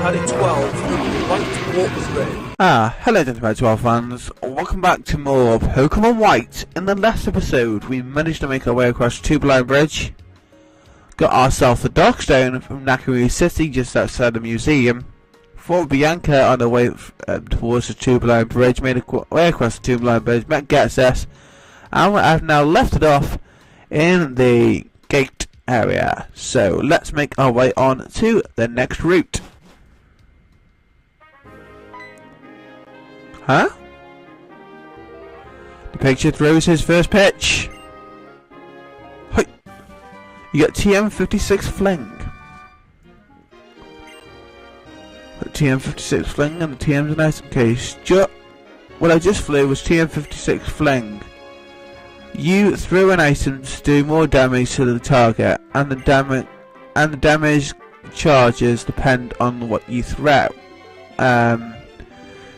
Paddy 12 and White Walker's Red. Hello gentlemen 12 fans, welcome back to more Pokemon White. In the last episode we managed to make our way across Two-Blind Bridge, got ourselves the Darkstone from Nakaru City just outside the museum, fought Bianca on the way towards the Two-Blind Bridge, made our way across the Two-Blind Bridge, met Getsus, and I've now left it off in the gate area. So let's make our way on to the next route. Huh? The picture throws his first pitch. Hi. You got TM56 Fling. TM56 Fling and the TM's an item case. What I just flew was TM56 Fling. You throw an item to do more damage to the target, and the damage charges depend on what you throw.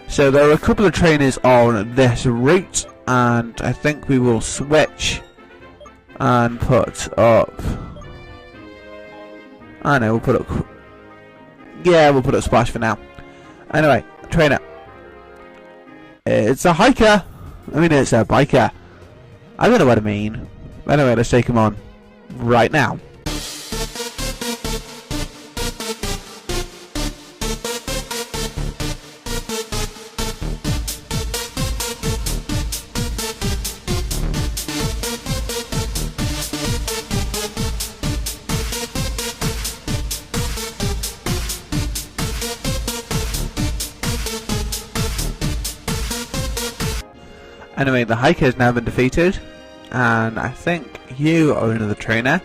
So there are a couple of trainers on this route, and I think we will switch and put up. I know, we'll put up. Yeah, we'll put up Splash for now. Anyway, trainer. It's a hiker. I mean, it's a biker. I don't know what I mean. Anyway, let's take him on right now. Anyway, the hiker has now been defeated, and I think you are another trainer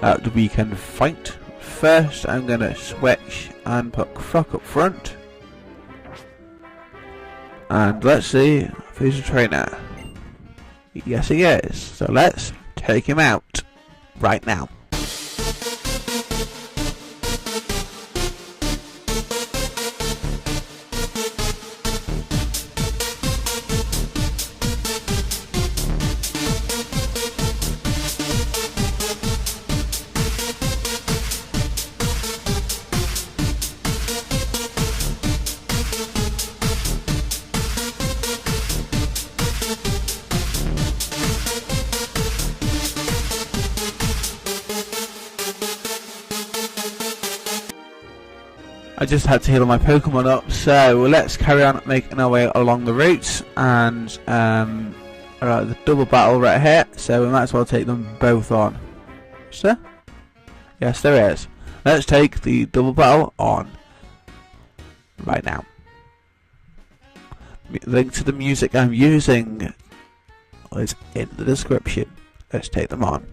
that we can fight. First, I'm going to switch and put Croc up front, and let's see if he's a trainer. Yes, he is. So let's take him out right now. I just had to heal my Pokemon up, so let's carry on making our way along the route, and alright, the double battle right here, so we might as well take them both on. Is there? Yes, there is. Let's take the double battle on right now. Link to the music I'm using is in the description. Let's take them on.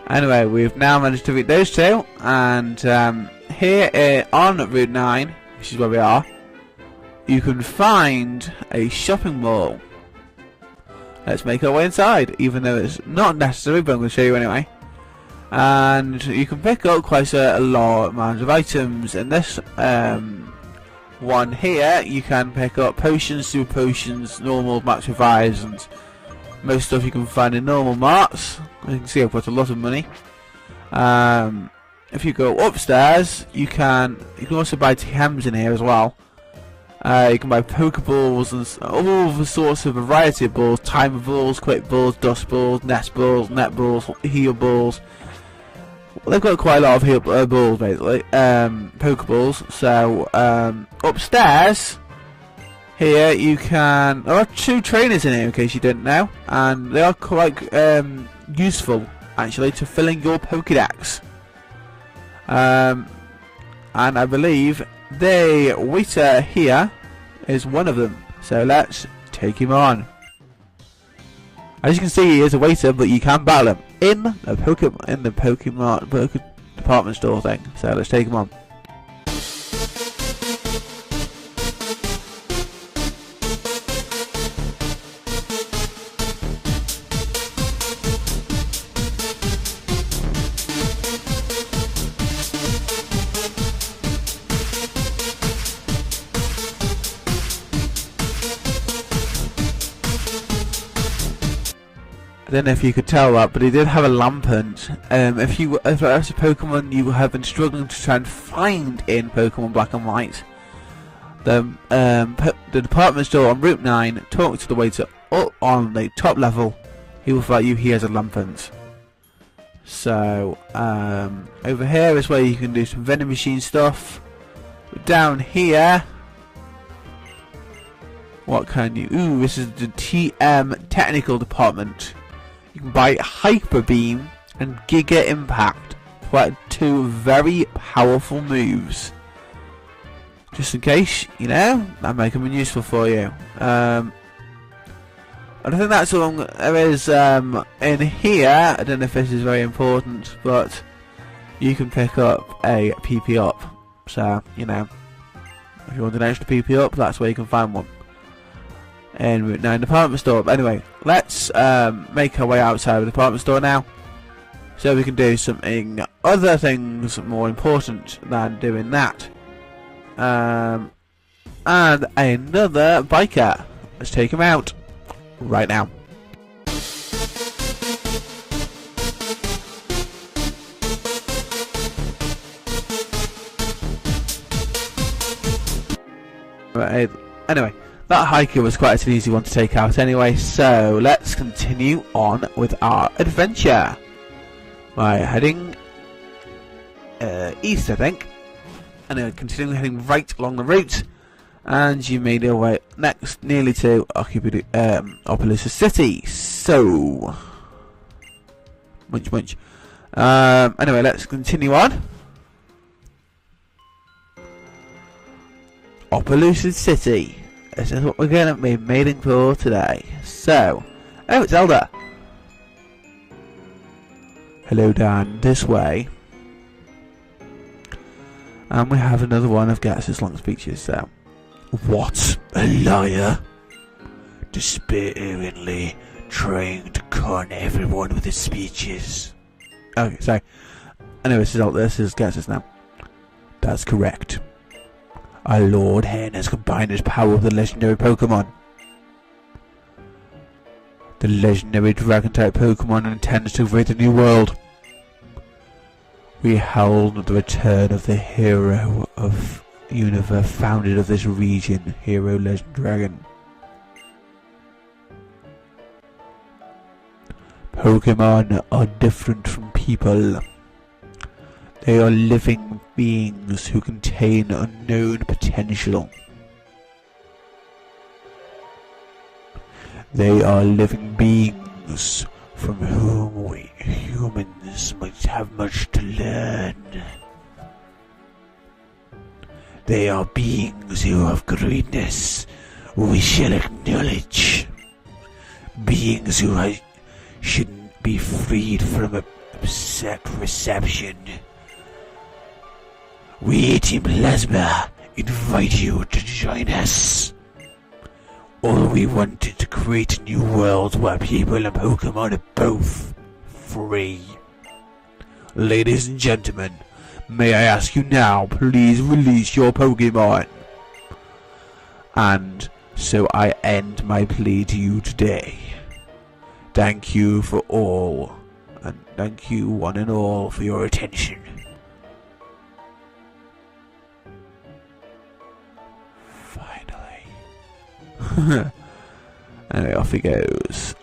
Anyway, we've now managed to beat those two, and here on Route 9, which is where we are, you can find a shopping mall. Let's make our way inside, even though it's not necessary, but I'm going to show you anyway. And you can pick up quite a large amount of items. In this one here, you can pick up potions, super potions, normal max revives, and most stuff you can find in normal marts. You can see I've got a lot of money. If you go upstairs, you can also buy TMs in here as well. You can buy Pokeballs and all the sorts of variety of balls: timer balls, quick balls, dust balls, nest balls, net balls, heal balls. Well, they've got quite a lot of heal balls basically, Pokeballs. So upstairs here you can. There are two trainers in here in case you didn't know, and they are quite useful actually to filling your Pokédex. And I believe the waiter here is one of them. So let's take him on. As you can see, he is a waiter, but you can battle him in the Pokemon department store thing. So let's take him on. I don't know if you could tell that, but he did have a lampant. If that's a Pokemon you have been struggling to try and find in Pokemon Black and White, the department store on Route 9, talk to the waiter up on the top level. He will tell you he has a lampant. So over here is where you can do some vending machine stuff. Down here, what can you? Ooh, this is the TM technical department. You can buy Hyper Beam and Giga Impact. Quite two very powerful moves. Just in case, you know, that might come in useful for you. I think that's all there is in here. I don't know if this is very important, but you can pick up a PP up. So, you know, if you want an extra PP up, that's where you can find one. In Route 9 department store. But anyway, let's make our way outside of the department store now, so we can do something other things more important than doing that. And another biker. Let's take him out right now. Right, anyway, that hiker was quite an easy one to take out anyway, so let's continue on with our adventure. We're heading east, I think. Anyway, continuing heading right along the route, and you made your way next nearly to Opelucid City. So, munch. Anyway, let's continue on. Opelucid City. This is what we're going to be mating for today. So, oh, it's Elder. Hello, Dan. This way. And we have another one of Gats's long speeches. So, what a liar! Despairingly trying to con everyone with his speeches. Okay, sorry. Anyway, this is Gats's now. That's correct. Our Lord Hen has combined his power with the legendary Pokemon. The legendary Dragon-type Pokemon intends to create a new world. We herald the return of the hero of universe founded of this region, Hero Legend Dragon. Pokemon are different from people. They are living beings who contain unknown potential. They are living beings from whom we humans might have much to learn. They are beings who have greatness we shall acknowledge. Beings who shouldn't be freed from reception. We, Team Plasma, invite you to join us. All we want is to create a new world where people and Pokemon are both free. Ladies and gentlemen, may I ask you now, please release your Pokemon. And so I end my plea to you today. Thank you for all, and thank you one and all for your attention. Anyway, off he goes.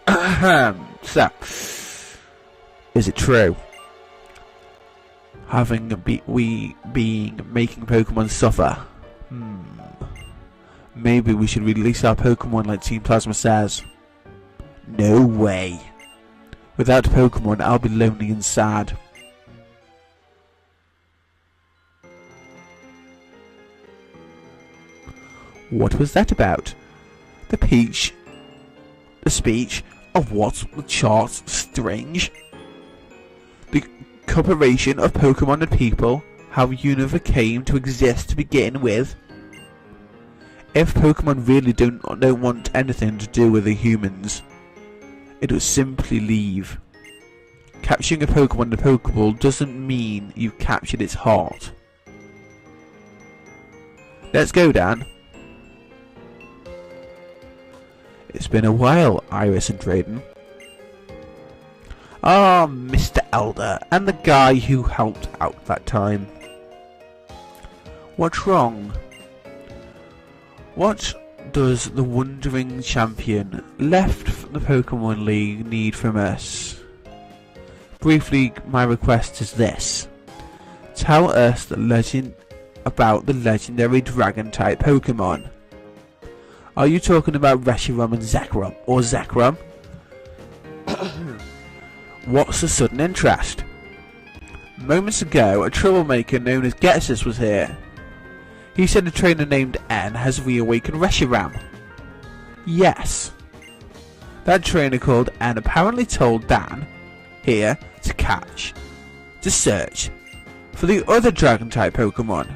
So, is it true? Making Pokemon suffer? Maybe we should release our Pokemon like Team Plasma says. No way. Without Pokemon, I'll be lonely and sad. What was that about? The speech of what the chart's strange? The cooperation of Pokemon and people, how Unova came to exist to begin with. If Pokemon really don't want anything to do with the humans, it would simply leave. Capturing a Pokemon in a Pokeball doesn't mean you've captured its heart. Let's go, Dan. It's been a while, Iris and Drayden. Ah, Mr. Elder, and the guy who helped out that time. What's wrong? What does the wandering champion left from the Pokemon League need from us? Briefly, my request is this. Tell us the legend about the legendary Dragon-type Pokemon. Are you talking about Reshiram and Zekrom, or Zekrom? What's the sudden interest? Moments ago, a troublemaker known as Getsus was here. He said a trainer named N has reawakened Reshiram. Yes. That trainer called N apparently told Dan, here, to search for the other Dragon-type Pokemon.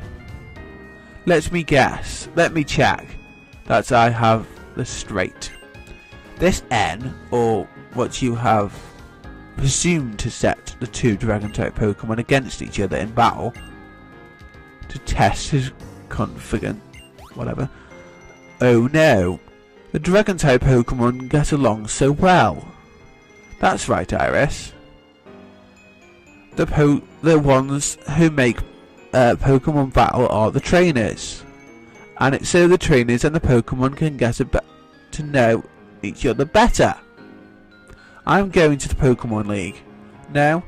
Let me guess, let me check that I have this straight. This N, or what you have presumed to set the two Dragon-type Pokemon against each other in battle, to test his confidence, whatever. Oh no, the Dragon-type Pokemon get along so well. That's right, Iris. The ones who make Pokemon battle are the trainers, and it's so the trainers and the Pokemon can get to know each other better. I'm going to the Pokemon League. No?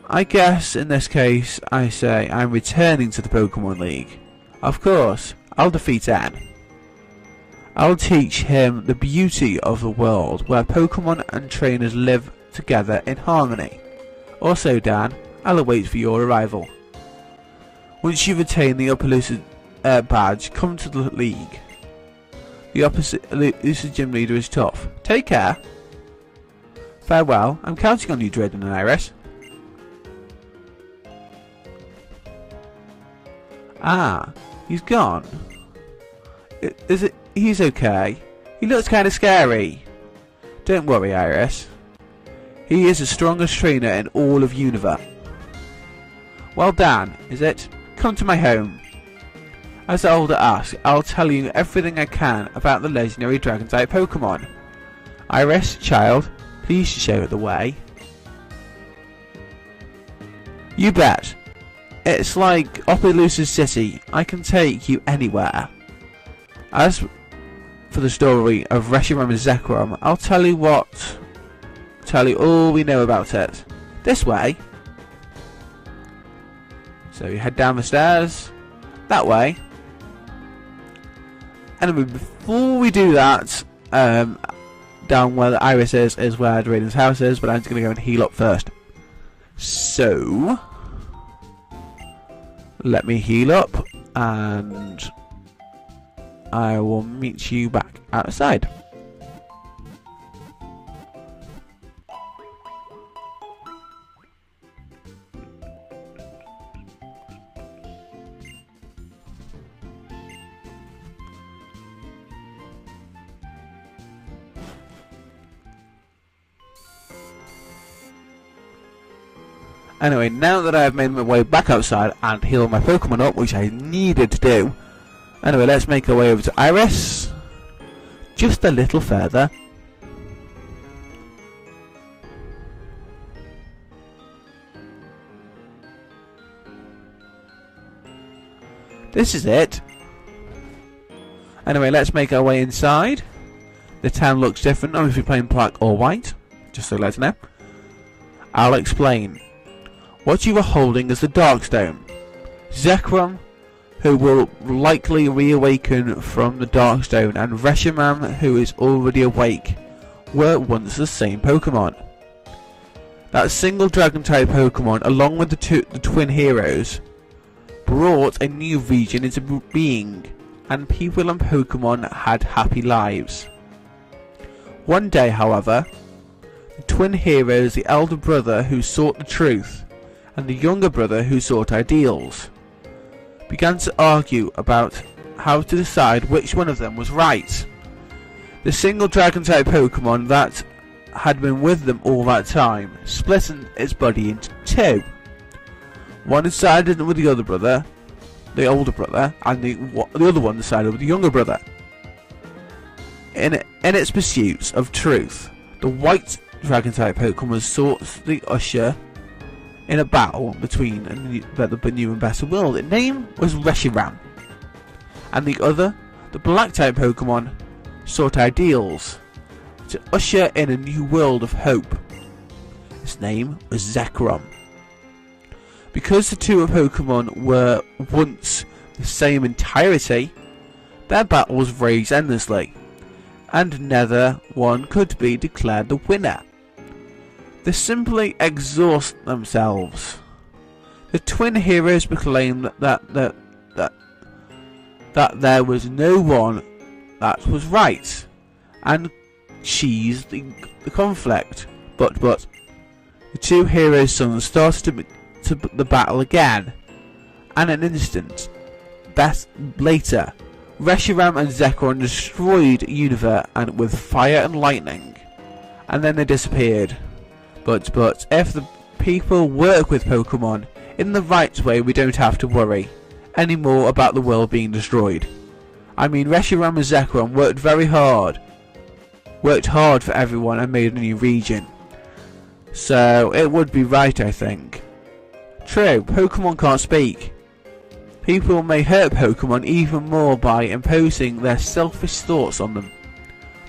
I guess in this case I say I'm returning to the Pokemon League. Of course, I'll defeat N. I'll teach him the beauty of the world where Pokemon and trainers live together in harmony. Also, Dan, I'll await for your arrival. Once you've attained the Opelucid badge, come to the League. The Opelucid gym leader is tough. Take care. Farewell. I'm counting on you, Drayden and Iris. Ah, he's gone. Is it? He's okay. He looks kind of scary. Don't worry, Iris. He is the strongest trainer in all of Unova. Well, Dan, is it? Come to my home. As the Elder asks, I'll tell you everything I can about the legendary Dragon-type Pokemon. Iris, child, please show the way. You bet. It's like Opelucid City. I can take you anywhere. As for the story of Reshiram and Zekrom, I'll tell you all we know about it. This way. So you head down the stairs. That way. Anyway, before we do that, down where the Iris is where Drayden's house is, but I'm just going to go and heal up first. So, let me heal up, and I will meet you back outside. Anyway, now that I've made my way back outside and healed my Pokemon up, which I needed to do. Anyway, let's make our way over to Iris. Just a little further. This is it. Anyway, let's make our way inside. The town looks different, if you're playing black or white. Just so let you know. I'll explain. What you are holding is the Darkstone. Zekrom, who will likely reawaken from the Darkstone, and Reshiram, who is already awake, were once the same Pokemon. That single Dragon-type Pokemon, along with the twin heroes, brought a new region into being, and people and Pokemon had happy lives. One day, however, the twin heroes, the elder brother who sought the truth and the younger brother who sought ideals, began to argue about how to decide which one of them was right. The single dragon-type Pokemon that had been with them all that time split its body into two. One sided with the other brother, the older brother, and the other one sided with the younger brother. In its pursuit of truth, the white dragon-type Pokemon sought the usher in a battle between the new and better world. Its name was Reshiram, and the other, the black-type Pokemon, sought ideals to usher in a new world of hope. Its name was Zekrom. Because the two Pokemon were once the same entirety, their battles raged endlessly, and neither one could be declared the winner. They simply exhaust themselves. The twin heroes proclaimed that there was no one that was right, and ceased the conflict. But the two heroes' sons started the battle again, and an instant later, Reshiram and Zekrom destroyed Unova and with fire and lightning, and then they disappeared. But if the people work with Pokemon in the right way, we don't have to worry anymore about the world being destroyed. I mean, Reshiram and Zekrom worked hard for everyone and made a new region. So it would be right, I think. True, Pokemon can't speak. People may hurt Pokemon even more by imposing their selfish thoughts on them.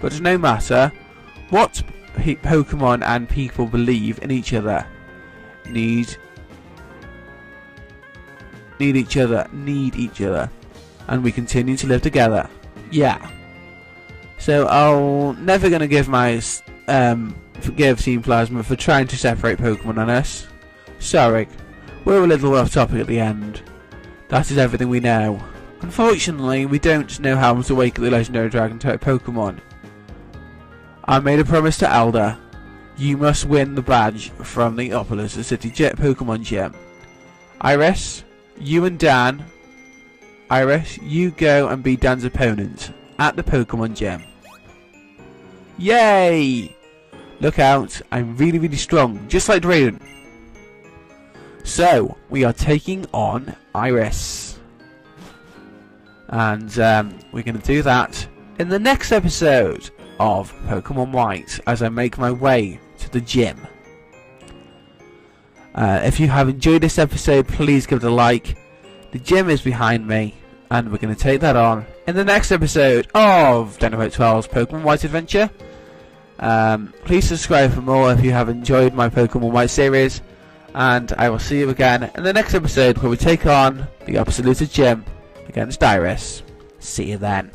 But no matter what Pokemon and people believe in each other, need each other, and we continue to live together. Yeah. So I'm never gonna forgive Team Plasma for trying to separate Pokemon on us. Sorry, we're a little off topic at the end. That is everything we know. Unfortunately, we don't know how to wake up the legendary dragon-type Pokemon. I made a promise to Elder. You must win the badge from the Opelucid City Pokemon Gym. Iris, you and Dan. Iris, you go and be Dan's opponent at the Pokemon Gym. Yay! Look out, I'm really, really strong, just like Drayden. So, we are taking on Iris. And we're going to do that in the next episode of Pokemon White as I make my way to the gym. If you have enjoyed this episode, please give it a like. The gym is behind me, and we're going to take that on in the next episode of Dynamite 12's Pokemon White Adventure. Please subscribe for more if you have enjoyed my Pokemon White series, and I will see you again in the next episode where we take on the Opelucid Gym against Iris. See you then.